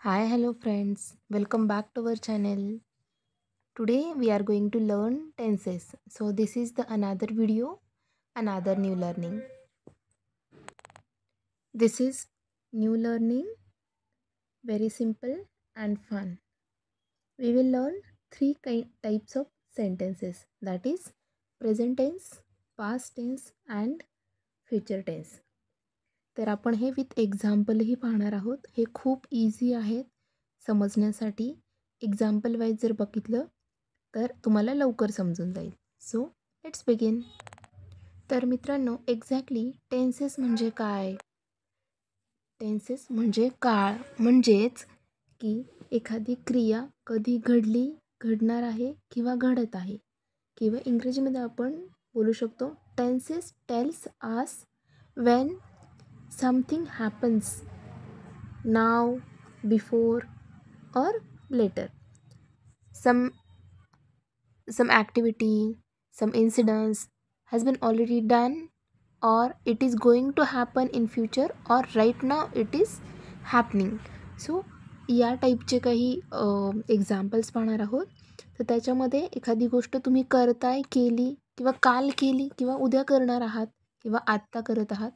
Hi, hello friends. Welcome back to our channel. Today we are going to learn tenses. So this is the another video, another new learning. This is new learning, very simple and fun. We will learn three types of sentences, that is present tense, past tense and future tense. तर आपण हे with एक्झाम्पलही पाहणार आहोत. हे खूप easy आहेत समजण्यासाठी. Example wise जर बघितलं तर तुम्हाला लवकर समजून जाईल. So let's begin. तर मित्रांनो, एक्झॅक्टली टेन्सेस म्हणजे काय? टेन्सेस म्हणजे काळ, म्हणजेच की एखादी क्रिया कधी घडली, घडणार आहे किंवा घडत आहे, किंवा इंग्रजीमध्ये आपण बोलू शकतो टेन्सेस टेल्स आस Wien something happens now, before or later. Some activity, some incidents has been already done, or it is going to happen in future, or right now it is happening. So या टाईपचे काही examples पाहणार आहोत. तर त्याच्यामध्ये एखादी गोष्ट तुम्ही करताय, केली किंवा काल केली किंवा उद्या करणार आहात किंवा आत्ता करत आहात,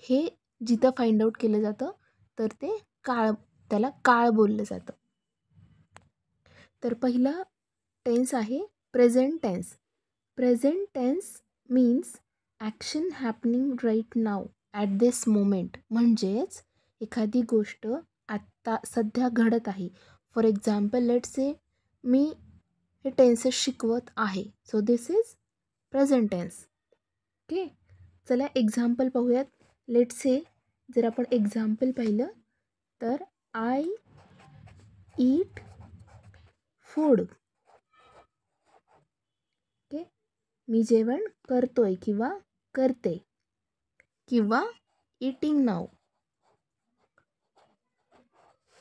हे जिथं फाइंड आउट केलं जातं तर ते काळ, त्याला काळ बोललं जातं. तर पहिला टेन्स आहे present tense. Present tense means action happening right now at this moment. म्हणजेच एखादी गोष्ट आत्ता सध्या घडत आहे. फॉर एक्झाम्पल लेट्स से मी हे टेन्सेस शिकवत आहे, so this is present tense. Okay, चला एक्झाम्पल पाहूयात. लेट्स से जर आपण एक्झाम्पल पाहिलं तर आय ईट फूड. ओके, मी जेवण करतोय किंवा करते, किंवा eating now,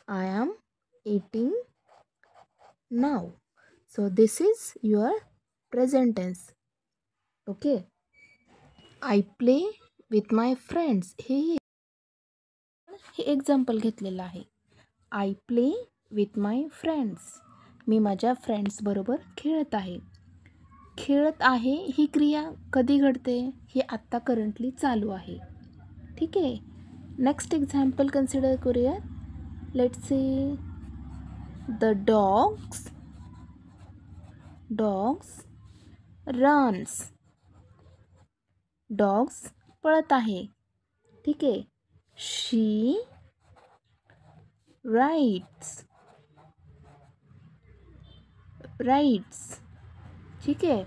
I am eating now. So this is your present tense. Okay, I play with my friends. हे एक्झाम्पल घेतलेलं आहे. I play with my friends, मी माझ्या फ्रेंड्सबरोबर खेळत आहे. खेळत आहे ही क्रिया कधी घडते? ही आत्ता करंटली चालू आहे. ठीक आहे, नेक्स्ट एक्झाम्पल कन्सिडर करूयात. Let's say the dogs runs. Dogs पळत आहे. ठीक आहे, शी राईट्स. ठीक आहे,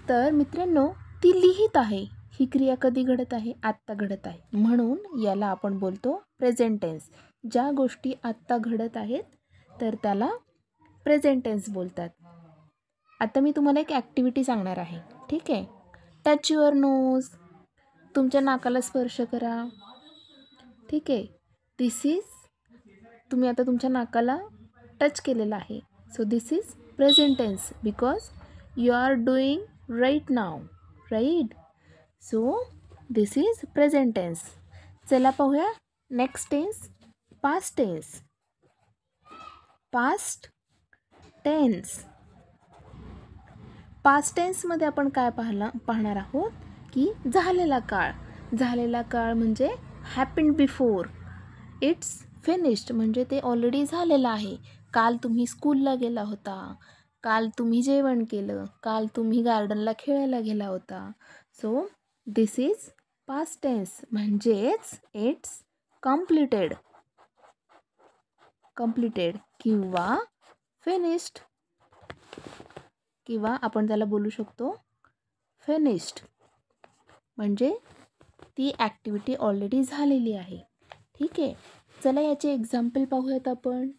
तर मित्रांनो ती लिहित आहे. ही क्रिया कधी घडत आहे? आत्ता घडत आहे. म्हणून याला आपण बोलतो प्रेझेंट टेन्स. ज्या गोष्टी आत्ता घडत आहेत तर त्याला प्रेझेंट टेन्स बोलतात. आता मी तुम्हाला एक ॲक्टिव्हिटी सांगणार आहे. ठीक आहे, टच युअर नोज. तुमच्या नाकाला स्पर्श करा. ठीक आहे, दिस इज, तुम्ही आता तुमच्या नाकाला टच केलेलं आहे. So this is present tense because you are doing right now, right. So this is present tense. चला पाहूया next tense, past tense. Past टेन्समध्ये आपण काय पाहणार आहोत की झालेला काळ. झालेला काळ म्हणजे हॅपन्ड बिफोर, इट्स फिनिश्ड, म्हणजे ते ऑलरेडी झालेलं आहे. काल तुम्ही स्कूलला गेला होता, काल तुम्ही जेवण केलं, काल तुम्ही गार्डनला खेळायला गेला होता. So this is past tense, म्हणजेच इट्स कम्प्लिटेड किंवा फिनिश्ड, किंवा आपण त्याला बोलू शकतो फिनिश्ड, म्हणजे ती ॲक्टिव्हिटी ऑलरेडी झालेली आहे. ठीक आहे, चला याचे एक्झाम्पल पाहूयात आपण.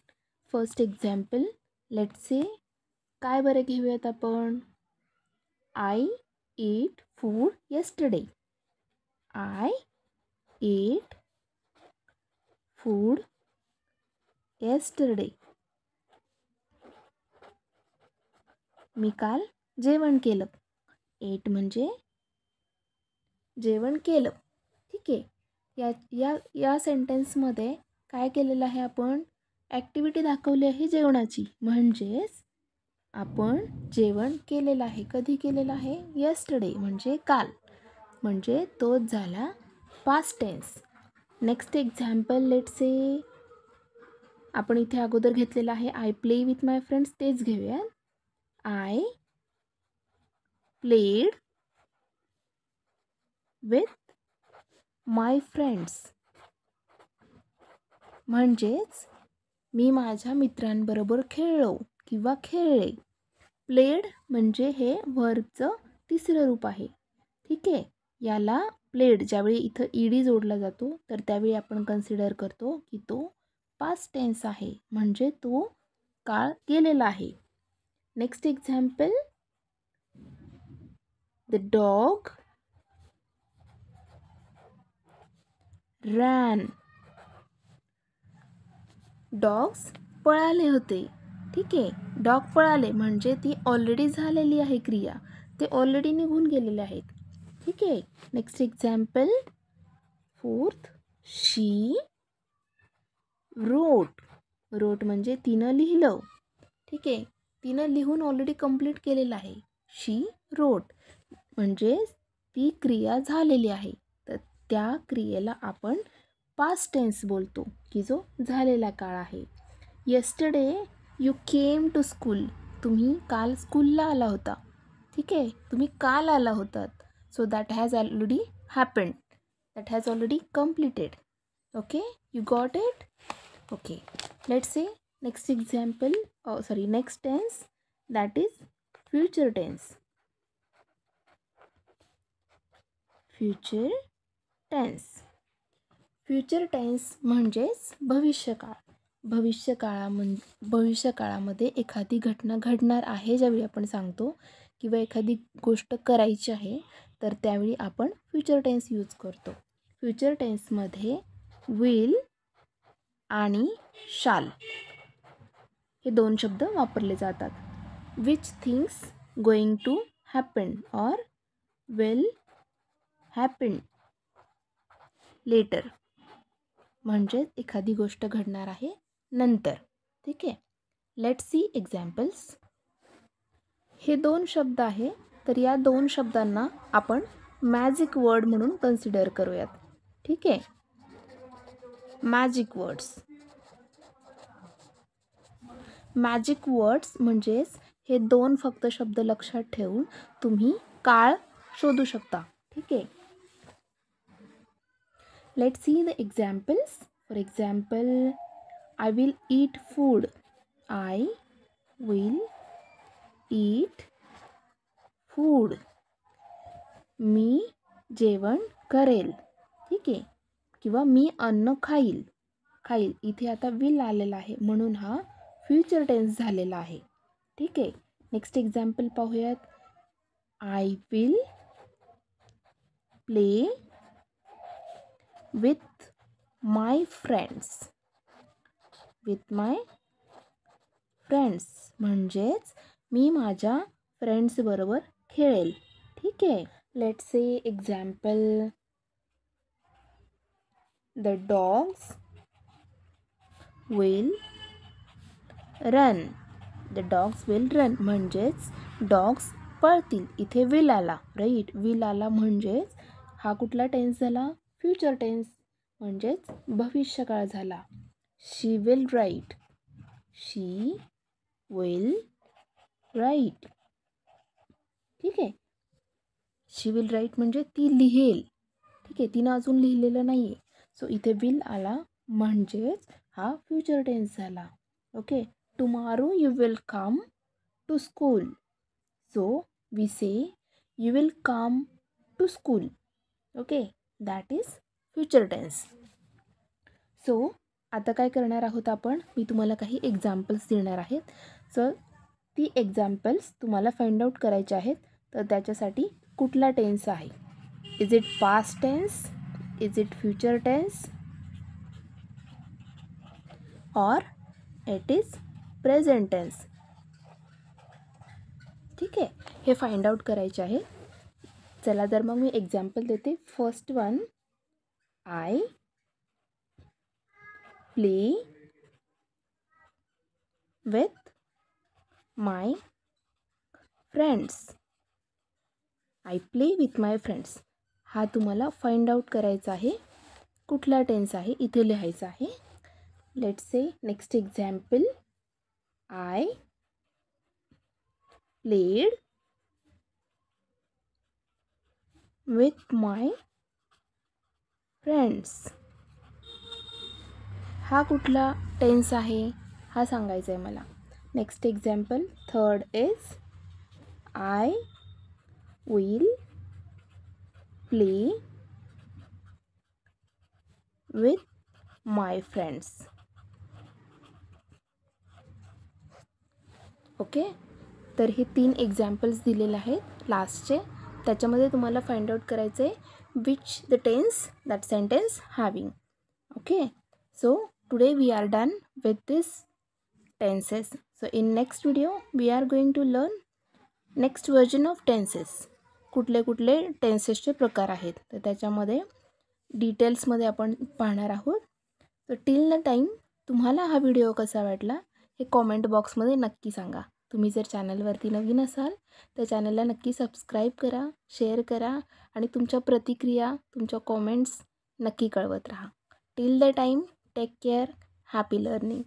फर्स्ट एक्झाम्पल, लेट्स से काय बरं घेऊयात आपण. I eat food yesterday. I eat food yesterday. मी काल जेवण केलं. एट म्हणजे जेवण केलं. ठीक आहे, या सेंटेन्समध्ये काय केलेलं आहे आपण? ॲक्टिव्हिटी दाखवली आहे जेवणाची, म्हणजेच आपण जेवण केलेलं आहे. कधी केलेलं आहे? यस्टरडे म्हणजे काल, म्हणजे तोच झाला past tense. Next example let's say, आपण इथे अगोदर घेतलेलं आहे I play with my friends, तेच घेऊया. I played with my friends, म्हणजेच मी माझ्या मित्रांबरोबर खेळलो किंवा खेळले. प्लेड म्हणजे हे व्हर्बचं तिसरं रूप आहे. ठीक आहे, याला प्लेड ज्यावेळी इथं ईडी जोडला जातो तर त्यावेळी आपण कन्सिडर करतो की तो पास्ट टेन्स आहे, म्हणजे तो काळ गेलेला आहे. Next example, the dog ran. Dogs पळाले होते. ठीक आहे, डॉग पळाले म्हणजे ती ऑलरेडी झालेली आहे क्रिया, ते ऑलरेडी निघून गेलेले आहेत. ठीक आहे, next example, fourth, she wrote. Wrote म्हणजे तिनं लिहिलं. ठीक आहे, तिनं लिहून ऑलरेडी कंप्लीट केलेलं आहे. शी रोट म्हणजे ती क्रिया झालेली आहे, तर त्या क्रियेला आपण पास्ट टेन्स बोलतो, की जो झालेला काळ आहे. Yesterday you came to school. तुम्ही काल स्कूलला आला होता. ठीक आहे, तुम्ही काल आला होतात. So that has already happened, that has already completed. Okay, you got it? Okay, let's see next example, next tense, that is future tense. Future tense. Future tense म्हणजेच भविष्यकाळ. भविष्यकाळामध्ये एखादी घटना घडणार आहे ज्यावेळी आपण सांगतो, किंवा एखादी गोष्ट करायची आहे, तर त्यावेळी आपण फ्युचर टेन्स यूज करतो. फ्युचर टेन्समध्ये विल आणि शाल हे दोन शब्द वापरले जातात. Which things going to happen or will happen later, म्हणजे एखादी गोष्ट घडणार आहे नंतर. ठीक आहे, लेट्स सी एक्झाम्पल्स. हे दोन शब्द आहे, तर या दोन शब्दांना आपण मॅजिक वर्ड म्हणून कन्सिडर करूयात. ठीक आहे, मॅजिक वर्ड्स. मॅजिक वर्ड्स म्हणजेच हे दोन फक्त शब्द लक्षात ठेवून तुम्ही काळ शोधू शकता. ठीक आहे, let's see the examples. For example, I will eat food. I will eat food. मी जेवण करेल. ठीक आहे, किंवा मी अन्न खाईल. खाईल इथे आता विल आलेला आहे, म्हणून हा फ्युचर टेन्स झालेला आहे. ठीक आहे, नेक्स्ट एक्झाम्पल पाहूयात. I will play with my friends. With my friends म्हणजेच मी माझ्या फ्रेंड्सबरोबर खेळेल. ठीक आहे, let's say example, the dogs will run. The dogs will run म्हणजेच डॉग्स पळतील. इथे विल आला, राईट, विल आला म्हणजेच हा कुठला टेन्स झाला? फ्युचर टेन्स, म्हणजेच भविष्यकाळ झाला. She will write. She will write. ठीक आहे, शी विल राईट म्हणजे ती लिहेल. ठीक आहे, तिनं अजून लिहिलेलं नाही आहे, सो इथे विल आला म्हणजेच हा फ्युचर टेन्स झाला. Okay, tomorrow you will come to school. So we say you will come to school. Okay, that is future tense. So आता काय करणार आहोत आपण, मी तुम्हाला काही एक्झाम्पल्स देणार आहेत. सो ती एक्झाम्पल्स तुम्हाला फाइंड आउट करायचे आहेत, तर त्याच्यासाठी कुठला टेन्स आहे. Is it past tense, is it future tense, or it is present tense. ठीक आहे, हे फाइंड आउट करायचे आहे. चला तर मग मी एक्झाम्पल देते. First one, I play with my friends. I play with my friends. हा तुम्हाला फाइंड आउट करायचा आहे कुठला टेन्स आहे, इथे लिहायचं आहे. Let's say next example. I played with my friends. हा कुठला टेन्स आहे हा सांगायचा आहे मला. Next example third is I will play with my friends. Okay, तर हे 3 एक्झाम्पल्स दिलेले आहेत लास्टचे. त्याच्यामध्ये तुम्हाला फाइंड आउट करायचं आहे which the tense that sentence having. Okay, so today we are done with this tenses. So in next video we are going to learn next version of tenses. कुठले कुठले टेन्सेसचे प्रकार आहेत तर त्याच्यामध्ये डिटेल्समध्ये आपण पाहणार आहोत. तर टिल द टाईम तुम्हाला हा व्हिडिओ कसा वाटला हे कॉमेंट बॉक्समध्ये नक्की सांगा. तुम्ही जर चॅनलवरती नवीन असाल तर चॅनलला नक्की सबस्क्राईब करा, शेअर करा आणि तुमच्या प्रतिक्रिया, तुमच्या कॉमेंट्स नक्की कळवत राहा. Till the time take care. Happy learning.